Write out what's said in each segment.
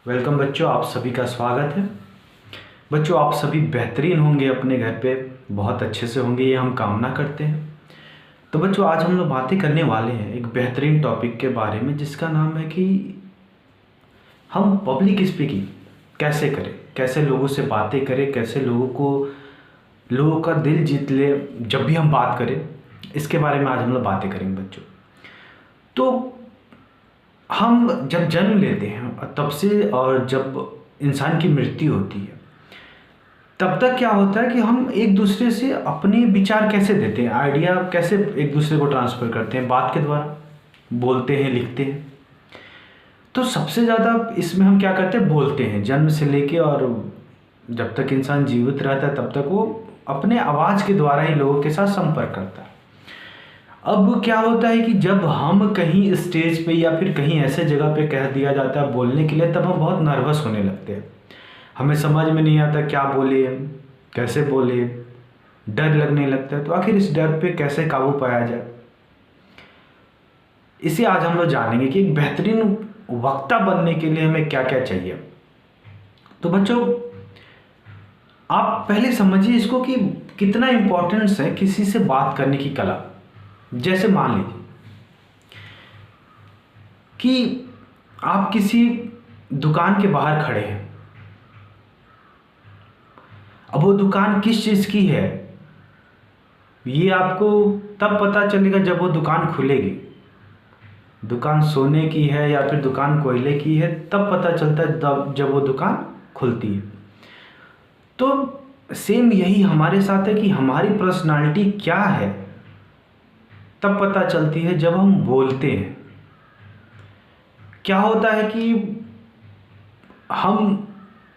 Welcome बच्चों, आप सभी का स्वागत है। बच्चों, आप सभी बेहतरीन होंगे, अपने घर पे बहुत अच्छे से होंगे, ये हम कामना करते हैं। तो बच्चों, आज हम लोग बातें करने वाले हैं एक बेहतरीन टॉपिक के बारे में, जिसका नाम है कि हम पब्लिक स्पीकिंग कैसे करें, कैसे लोगों से बातें करें, कैसे लोगों का दिल जीत ले जब भी हम बात करें। इसके बारे में आज हम लोग बातें करेंगे बच्चों। तो हम जब जन्म लेते हैं तब से, और जब इंसान की मृत्यु होती है तब तक क्या होता है कि हम एक दूसरे से अपने विचार कैसे देते हैं, आइडिया कैसे एक दूसरे को ट्रांसफ़र करते हैं, बात के द्वारा बोलते हैं, लिखते हैं। तो सबसे ज़्यादा इसमें हम क्या करते हैं, बोलते हैं। जन्म से लेके और जब तक इंसान जीवित रहता है तब तक वो अपने आवाज़ के द्वारा ही लोगों के साथ संपर्क करता है। अब क्या होता है कि जब हम कहीं स्टेज पे या फिर कहीं ऐसे जगह पे कह दिया जाता है बोलने के लिए, तब हम बहुत नर्वस होने लगते हैं। हमें समझ में नहीं आता क्या बोले, कैसे बोले, डर लगने लगता है। तो आखिर इस डर पे कैसे काबू पाया जाए, इसे आज हम लोग जानेंगे कि एक बेहतरीन वक्ता बनने के लिए हमें क्या क्या चाहिए। तो बच्चों, आप पहले समझिए इसको कि कितना इम्पोर्टेंस है किसी से बात करने की कला। जैसे मान लीजिए कि आप किसी दुकान के बाहर खड़े हैं। अब वो दुकान किस चीज़ की है ये आपको तब पता चलेगा जब वो दुकान खुलेगी। दुकान सोने की है या फिर दुकान कोयले की है, तब पता चलता है तब जब वो दुकान खुलती है। तो सेम यही हमारे साथ है कि हमारी पर्सनालिटी क्या है तब पता चलती है जब हम बोलते हैं। क्या होता है कि हम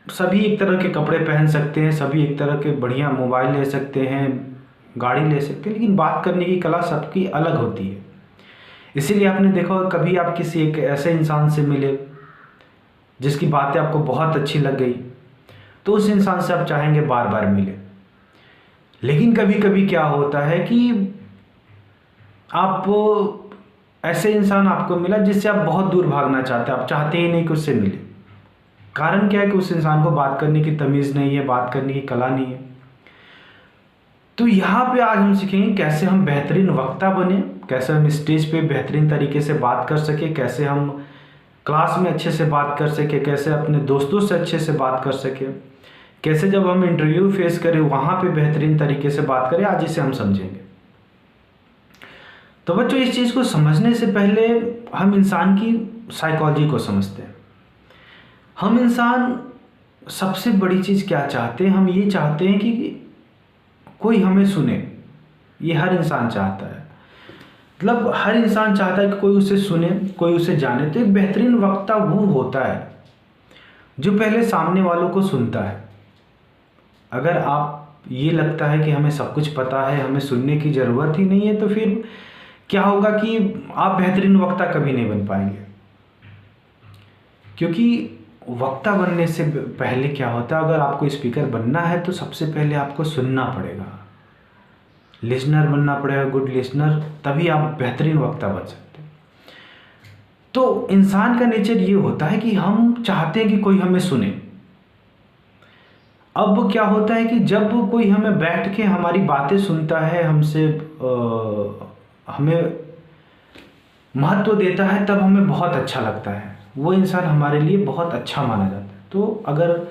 सभी एक तरह के कपड़े पहन सकते हैं, सभी एक तरह के बढ़िया मोबाइल ले सकते हैं, गाड़ी ले सकते हैं, लेकिन बात करने की कला सबकी अलग होती है। इसीलिए आपने देखा होगा, कभी आप किसी एक ऐसे इंसान से मिले जिसकी बातें आपको बहुत अच्छी लग गई, तो उस इंसान से आप चाहेंगे बार बार मिले। लेकिन कभी कभी क्या होता है कि आप ऐसे इंसान आपको मिला जिससे आप बहुत दूर भागना चाहते हैं, आप चाहते ही नहीं कि उससे मिले। कारण क्या है कि उस इंसान को बात करने की तमीज़ नहीं है, बात करने की कला नहीं है। तो यहाँ पे आज हम सीखेंगे कैसे हम बेहतरीन वक्ता बने, कैसे हम स्टेज पे बेहतरीन तरीके से बात कर सके, कैसे हम क्लास में अच्छे से बात कर सके, कैसे अपने दोस्तों से अच्छे से बात कर सके, कैसे जब हम इंटरव्यू फेस करें वहाँ पे बेहतरीन तरीके से बात करें। आज इसे हम समझेंगे। तो बच्चों, इस चीज़ को समझने से पहले हम इंसान की साइकोलॉजी को समझते हैं। हम इंसान सबसे बड़ी चीज़ क्या चाहते हैं, हम ये चाहते हैं कि कोई हमें सुने। ये हर इंसान चाहता है, मतलब हर इंसान चाहता है कि कोई उसे सुने, कोई उसे जाने। तो एक बेहतरीन वक्ता वो होता है जो पहले सामने वालों को सुनता है। अगर आप ये लगता है कि हमें सब कुछ पता है, हमें सुनने की ज़रूरत ही नहीं है, तो फिर क्या होगा कि आप बेहतरीन वक्ता कभी नहीं बन पाएंगे। क्योंकि वक्ता बनने से पहले क्या होता है, अगर आपको स्पीकर बनना है तो सबसे पहले आपको सुनना पड़ेगा, लिसनर बनना पड़ेगा, गुड लिसनर, तभी आप बेहतरीन वक्ता बन सकते हैं। तो इंसान का नेचर ये होता है कि हम चाहते हैं कि कोई हमें सुने। अब क्या होता है कि जब कोई हमें बैठ के हमारी बातें सुनता है, हमसे हमें महत्व देता है, तब हमें बहुत अच्छा लगता है। वो इंसान हमारे लिए बहुत अच्छा माना जाता है। तो अगर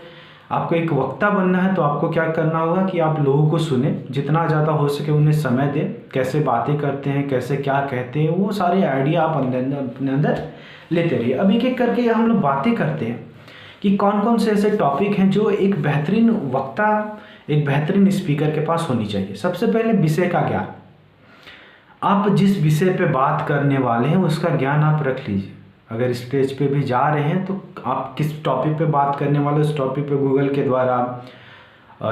आपको एक वक्ता बनना है तो आपको क्या करना होगा कि आप लोगों को सुने, जितना ज़्यादा हो सके उन्हें समय दें, कैसे बातें करते हैं, कैसे क्या कहते हैं, वो सारे आइडिया आप अपने अंदर लेते रहिए। अब एक एक करके हम लोग बातें करते हैं कि कौन कौन से ऐसे टॉपिक हैं जो एक बेहतरीन वक्ता, एक बेहतरीन स्पीकर के पास होनी चाहिए। सबसे पहले विषय का ज्ञान। आप जिस विषय पे बात करने वाले हैं उसका ज्ञान आप रख लीजिए। अगर स्टेज पे भी जा रहे हैं तो आप किस टॉपिक पे बात करने वाले, उस टॉपिक पे गूगल के द्वारा,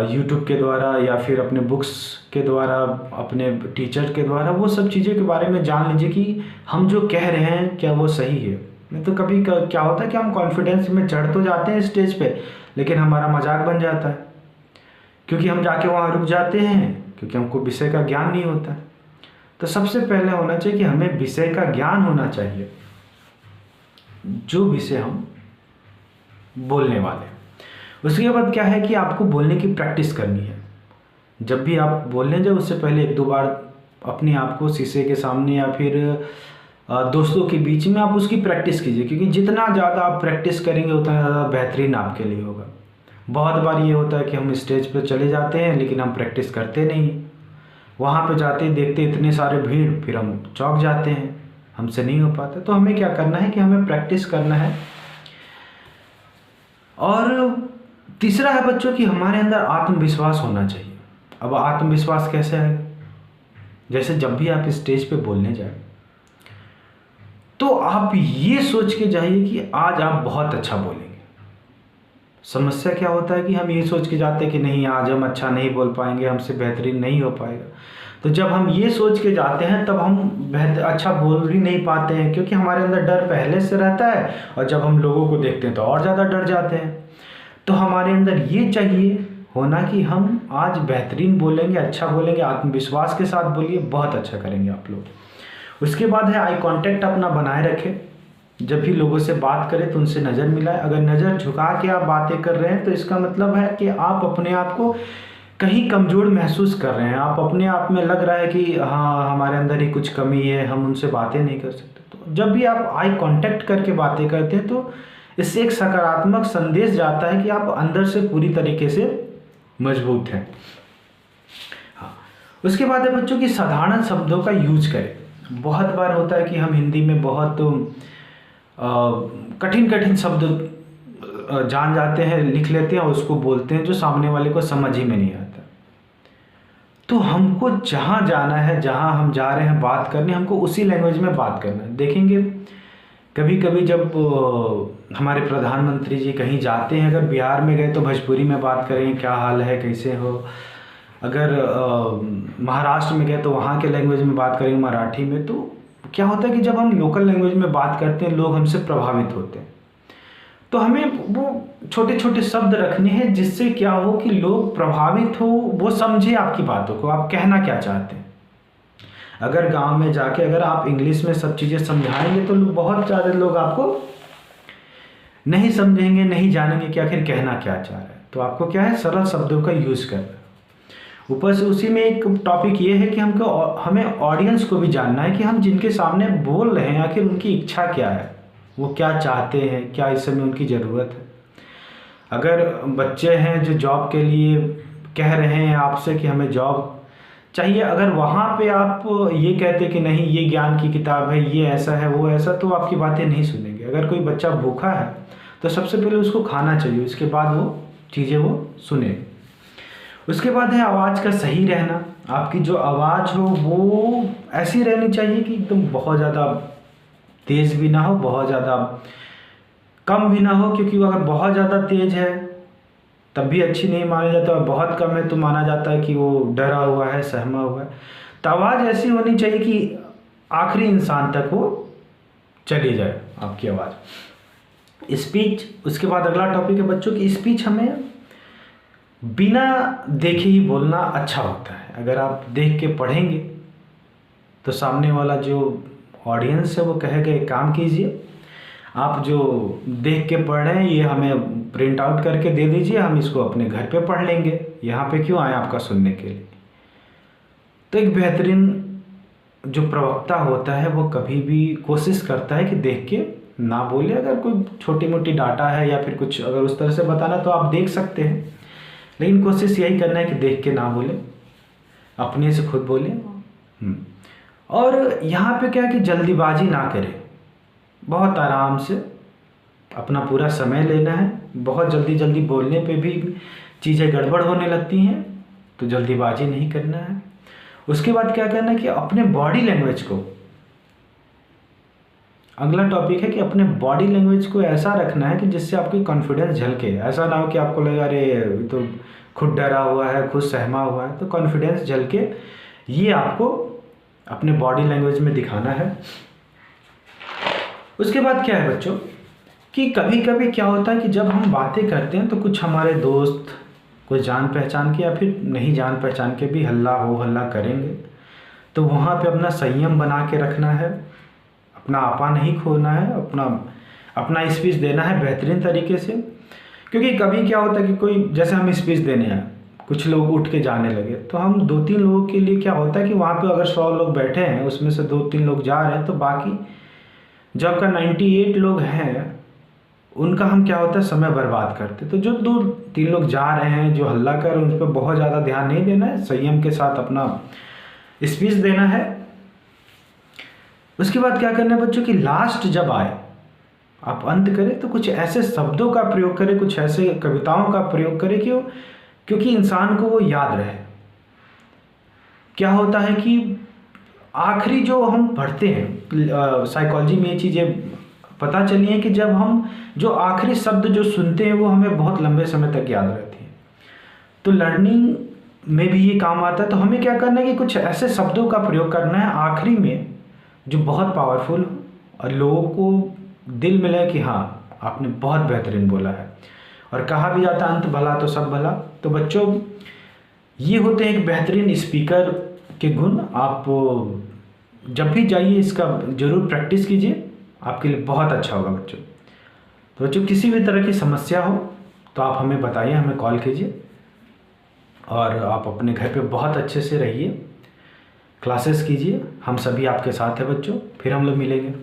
यूट्यूब के द्वारा या फिर अपने बुक्स के द्वारा, अपने टीचर के द्वारा, वो सब चीज़ों के बारे में जान लीजिए कि हम जो कह रहे हैं क्या वो सही है। नहीं तो कभी क्या होता है कि हम कॉन्फिडेंस में चढ़ तो जाते हैं स्टेज पे, लेकिन हमारा मजाक बन जाता है, क्योंकि हम जाके वहाँ रुक जाते हैं, क्योंकि हमको विषय का ज्ञान नहीं होता। तो सबसे पहले होना चाहिए कि हमें विषय का ज्ञान होना चाहिए। जो विषय हम बोलने वाले। उसके बाद क्या है कि आपको बोलने की प्रैक्टिस करनी है। जब भी आप बोलने जाओ उससे पहले एक दो बार अपने आप को शीशे के सामने या फिर दोस्तों के बीच में आप उसकी प्रैक्टिस कीजिए, क्योंकि जितना ज़्यादा आप प्रैक्टिस करेंगे उतना ज़्यादा बेहतरीन आपके लिए होगा। बहुत बार ये होता है कि हम स्टेज पर चले जाते हैं लेकिन हम प्रैक्टिस करते नहीं। वहाँ पे जाते देखते इतने सारे भीड़, फिर हम चौंक जाते हैं, हमसे नहीं हो पाता। तो हमें क्या करना है कि हमें प्रैक्टिस करना है। और तीसरा है बच्चों कि हमारे अंदर आत्मविश्वास होना चाहिए। अब आत्मविश्वास कैसे आएगा? जैसे जब भी आप स्टेज पे बोलने जाए तो आप ये सोच के जाइए कि आज आप बहुत अच्छा बोलेंगे। समस्या क्या होता है कि हम ये सोच के जाते हैं कि नहीं, आज हम अच्छा नहीं बोल पाएंगे, हमसे बेहतरीन नहीं हो पाएगा। तो जब हम ये सोच के जाते हैं तब हम अच्छा बोल ही नहीं पाते हैं, क्योंकि हमारे अंदर डर पहले से रहता है और जब हम लोगों को देखते हैं तो और ज़्यादा डर जाते हैं। तो हमारे अंदर ये चाहिए होना कि हम आज बेहतरीन बोलेंगे, अच्छा बोलेंगे, आत्मविश्वास के साथ बोलिए, बहुत अच्छा करेंगे आप लोग। उसके बाद है आई कांटेक्ट अपना बनाए रखें। जब भी लोगों से बात करें तो उनसे नज़र मिलाएं। अगर नज़र झुका के आप बातें कर रहे हैं तो इसका मतलब है कि आप अपने आप को कहीं कमज़ोर महसूस कर रहे हैं। आप अपने आप में लग रहा है कि हाँ, हमारे अंदर ही कुछ कमी है, हम उनसे बातें नहीं कर सकते। तो जब भी आप आई कांटेक्ट करके बातें करते हैं तो इससे एक सकारात्मक संदेश जाता है कि आप अंदर से पूरी तरीके से मजबूत हैं। हाँ, उसके बाद है बच्चों की साधारण शब्दों का यूज करें। बहुत बार होता है कि हम हिंदी में बहुत कठिन कठिन शब्द जान जाते हैं, लिख लेते हैं और उसको बोलते हैं जो सामने वाले को समझ ही में नहीं आता। तो हमको जहाँ जाना है, जहाँ हम जा रहे हैं बात करने, हमको उसी लैंग्वेज में बात करना है। देखेंगे कभी कभी जब हमारे प्रधानमंत्री जी कहीं जाते हैं, अगर बिहार में गए तो भोजपुरी में बात करेंगे, क्या हाल है, कैसे हो। अगर महाराष्ट्र में गए तो वहाँ के लैंग्वेज में बात करेंगे, मराठी में। तो क्या होता है कि जब हम लोकल लैंग्वेज में बात करते हैं लोग हमसे प्रभावित होते हैं। तो हमें वो छोटे छोटे शब्द रखने हैं जिससे क्या हो कि लोग प्रभावित हो, वो समझे आपकी बातों को, आप कहना क्या चाहते हैं। अगर गांव में जाके अगर आप इंग्लिश में सब चीज़ें समझाएंगे तो बहुत ज़्यादा लोग आपको नहीं समझेंगे, नहीं जानेंगे कि आखिर कहना क्या चाह रहा है। तो आपको क्या है, सरल शब्दों का यूज़ करना है। ऊपर से उसी में एक टॉपिक ये है कि हमें ऑडियंस को भी जानना है कि हम जिनके सामने बोल रहे हैं आखिर उनकी इच्छा क्या है, वो क्या चाहते हैं, क्या इस समय उनकी ज़रूरत है। अगर बच्चे हैं जो जॉब के लिए कह रहे हैं आपसे कि हमें जॉब चाहिए, अगर वहाँ पे आप ये कहते कि नहीं ये ज्ञान की किताब है, ये ऐसा है, वो ऐसा, तो आपकी बातें नहीं सुनेंगे। अगर कोई बच्चा भूखा है तो सबसे पहले उसको खाना चाहिए, उसके बाद वो चीज़ें वो सुने। उसके बाद है आवाज़ का सही रहना। आपकी जो आवाज़ हो वो ऐसी रहनी चाहिए कि एकदम बहुत ज़्यादा तेज़ भी ना हो, बहुत ज़्यादा कम भी ना हो, क्योंकि अगर बहुत ज़्यादा तेज़ है तब भी अच्छी नहीं माना जाता, और बहुत कम है तो माना जाता है कि वो डरा हुआ है, सहमा हुआ है। तो आवाज़ ऐसी होनी चाहिए कि आखिरी इंसान तक वो चली जाए आपकी आवाज़। स्पीच, उसके बाद अगला टॉपिक है बच्चों की स्पीच। हमें बिना देखे ही बोलना अच्छा होता है। अगर आप देख के पढ़ेंगे तो सामने वाला जो ऑडियंस है वो कहेगा एक काम कीजिए, आप जो देख के पढ़ रहे हैं ये हमें प्रिंट आउट करके दे दीजिए, हम इसको अपने घर पे पढ़ लेंगे, यहाँ पे क्यों आए आपका सुनने के लिए। तो एक बेहतरीन जो प्रवक्ता होता है वो कभी भी कोशिश करता है कि देख के ना बोले। अगर कोई छोटी मोटी डाटा है या फिर कुछ अगर उस तरह से बताना तो आप देख सकते हैं, लेकिन कोशिश यही करना है कि देख के ना बोले, अपने से खुद बोले। और यहाँ पे क्या है कि जल्दीबाजी ना करें, बहुत आराम से अपना पूरा समय लेना है। बहुत जल्दी जल्दी बोलने पे भी चीज़ें गड़बड़ होने लगती हैं, तो जल्दीबाजी नहीं करना है। उसके बाद क्या करना है कि अपने बॉडी लैंग्वेज को, अगला टॉपिक है कि अपने बॉडी लैंग्वेज को ऐसा रखना है कि जिससे आपकी कॉन्फिडेंस झलके। ऐसा ना हो कि आपको लगे अरे तो खुद डरा हुआ है, खुद सहमा हुआ है। तो कॉन्फिडेंस झलके ये आपको अपने बॉडी लैंग्वेज में दिखाना है। उसके बाद क्या है बच्चों कि कभी कभी क्या होता है कि जब हम बातें करते हैं तो कुछ हमारे दोस्त कोई जान पहचान के या फिर नहीं जान पहचान के भी हल्ला हो हल्ला करेंगे। तो वहाँ पे अपना संयम बना के रखना है, अपना आपा नहीं खोना है, अपना अपना स्पीच देना है बेहतरीन तरीके से। क्योंकि कभी क्या होता है कि कोई, जैसे हम स्पीच देने आए, कुछ लोग उठ के जाने लगे, तो हम 2-3 लोगों के लिए क्या होता है कि वहाँ पे अगर 100 लोग बैठे हैं, उसमें से 2-3 लोग जा रहे हैं, तो बाकी जो आपका 98 लोग हैं उनका हम क्या होता है समय बर्बाद करते। तो जो 2-3 लोग जा रहे हैं जो हल्ला कर, उन पर बहुत ज़्यादा ध्यान नहीं देना है, संयम के साथ अपना स्पीच देना है। उसके बाद क्या करना है बच्चों कि लास्ट जब आए आप अंत करें तो कुछ ऐसे शब्दों का प्रयोग करें, कुछ ऐसे कविताओं का प्रयोग करें क्योंकि इंसान को वो याद रहे। क्या होता है कि आखिरी जो हम पढ़ते हैं, साइकोलॉजी में ये चीज़ें पता चली हैं कि जब हम जो आखिरी शब्द जो सुनते हैं वो हमें बहुत लंबे समय तक याद रहती है। तो लर्निंग में भी ये काम आता है। तो हमें क्या करना है कि कुछ ऐसे शब्दों का प्रयोग करना है आखिरी में जो बहुत पावरफुल हो और लोगों को दिल में लगे कि हाँ आपने बहुत बेहतरीन बोला है। और कहा भी जाता है अंत भला तो सब भला। तो बच्चों ये होते हैं एक बेहतरीन स्पीकर के गुण। आप जब भी जाइए इसका ज़रूर प्रैक्टिस कीजिए, आपके लिए बहुत अच्छा होगा बच्चों। तो बच्चों किसी भी तरह की समस्या हो तो आप हमें बताइए, हमें कॉल कीजिए, और आप अपने घर पे बहुत अच्छे से रहिए, क्लासेस कीजिए। हम सभी आपके साथ हैं बच्चों। फिर हम लोग मिलेंगे।